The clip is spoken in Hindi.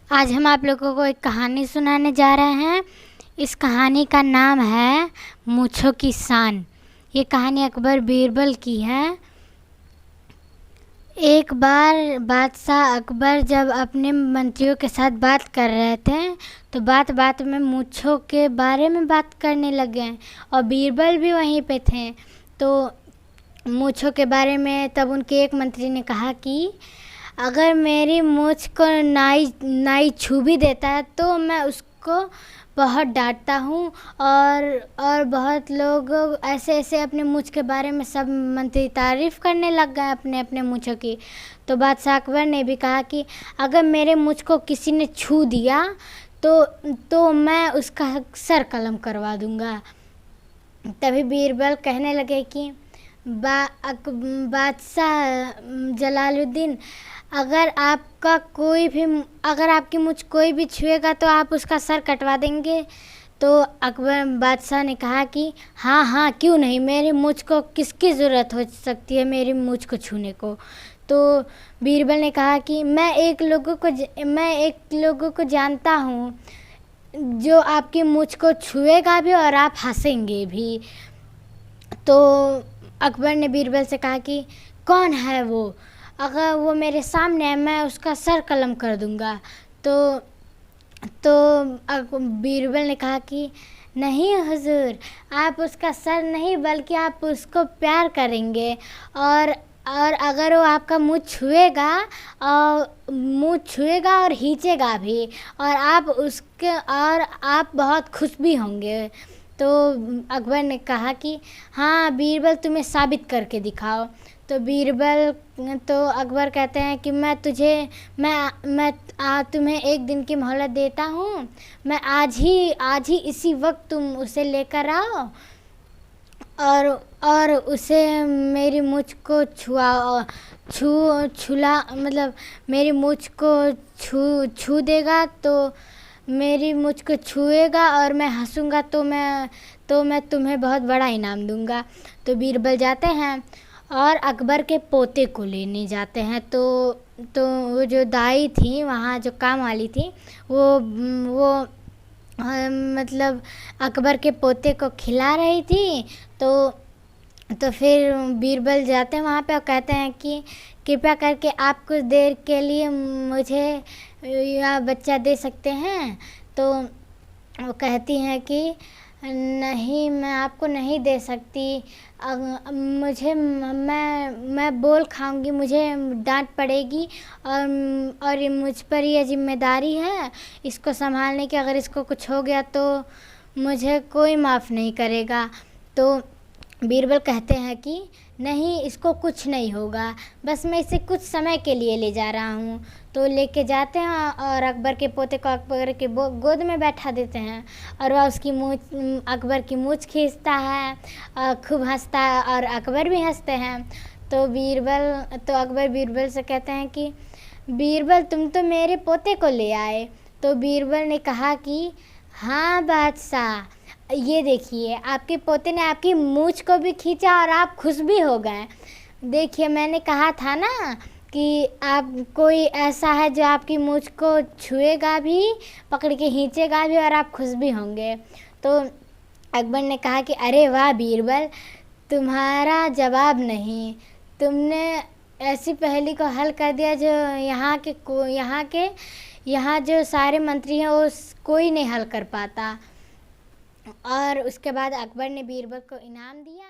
आज हम आप लोगों को एक कहानी सुनाने जा रहे हैं। इस कहानी का नाम है मूँछों की शान। ये कहानी अकबर बीरबल की है। एक बार बादशाह अकबर जब अपने मंत्रियों के साथ बात कर रहे थे तो बात बात में मूँछों के बारे में बात करने लगे और बीरबल भी वहीं पे थे। तो मूँछों के बारे में तब उनके एक मंत्री ने कहा कि अगर मेरी मूँछ को नाई छू भी देता है तो मैं उसको बहुत डांटता हूँ। और बहुत लोग ऐसे ऐसे अपने मूँछ के बारे में सब मंत्री तारीफ़ करने लग गए अपने अपने मूँछों की। बादशाह अकबर ने भी कहा कि अगर मेरे मूँछ को किसी ने छू दिया तो मैं उसका सर कलम करवा दूँगा। तभी बीरबल कहने लगे कि बादशाह जलालुद्दीन, अगर आपकी मूँछ कोई भी छुएगा तो आप उसका सर कटवा देंगे। तो अकबर बादशाह ने कहा कि हाँ हाँ, क्यों नहीं, मेरी मूँछ को किसकी ज़रूरत हो सकती है मेरी मूँछ को छूने को। तो बीरबल ने कहा कि मैं एक लोगों को जानता हूँ जो आपकी मूँछ को छुएगा भी और आप हंसेंगे भी। तो अकबर ने बीरबल से कहा कि कौन है वो, अगर वो मेरे सामने है मैं उसका सर कलम कर दूंगा। तो बीरबल ने कहा कि नहीं हुजूर, आप उसका सर नहीं बल्कि आप उसको प्यार करेंगे और अगर वो आपका मुँह छुएगा और खींचेगा भी और आप बहुत खुश भी होंगे। तो अकबर ने कहा कि हाँ बीरबल, तुम्हें साबित करके दिखाओ। तो अकबर कहते हैं कि मैं तुम्हें एक दिन की मोहलत देता हूँ। मैं आज ही इसी वक्त तुम उसे लेकर आओ और उसे मेरी मूँछ को मेरी मूँछ को छू देगा तो मेरी मूँछ को छुएगा और मैं हंसूंगा तो मैं तुम्हें बहुत बड़ा इनाम दूंगा। तो बीरबल जाते हैं और अकबर के पोते को लेने जाते हैं। तो वो जो दाई थी वहाँ जो काम वाली थी वो अकबर के पोते को खिला रही थी। तो फिर बीरबल जाते हैं वहाँ पे और कहते हैं कि कृपया करके आप कुछ देर के लिए मुझे यह बच्चा दे सकते हैं। तो वो कहती हैं कि नहीं, मैं आपको नहीं दे सकती, मैं बोल खाऊंगी, मुझे डांट पड़ेगी और मुझ पर यह जिम्मेदारी है इसको संभालने की। अगर इसको कुछ हो गया तो मुझे कोई माफ़ नहीं करेगा। तो बीरबल कहते हैं कि नहीं, इसको कुछ नहीं होगा, बस मैं इसे कुछ समय के लिए ले जा रहा हूँ। तो लेके जाते हैं और अकबर के पोते को अकबर के गोद में बैठा देते हैं और वह अकबर की मूँछ खींचता है और खूब हंसता है और अकबर भी हंसते हैं। तो अकबर बीरबल से कहते हैं कि बीरबल, तुम तो मेरे पोते को ले आए। तो बीरबल ने कहा कि हाँ बादशाह, ये देखिए, आपके पोते ने आपकी मूँछ को भी खींचा और आप खुश भी हो गए। देखिए, मैंने कहा था ना कि आप कोई ऐसा है जो आपकी मूँछ को छुएगा भी, पकड़ के खींचेगा भी और आप खुश भी होंगे। तो अकबर ने कहा कि अरे वाह बीरबल, तुम्हारा जवाब नहीं, तुमने ऐसी पहेली को हल कर दिया जो यहाँ जो सारे मंत्री हैं वो कोई नहीं हल कर पाता। और उसके बाद अकबर ने बीरबल को इनाम दिया।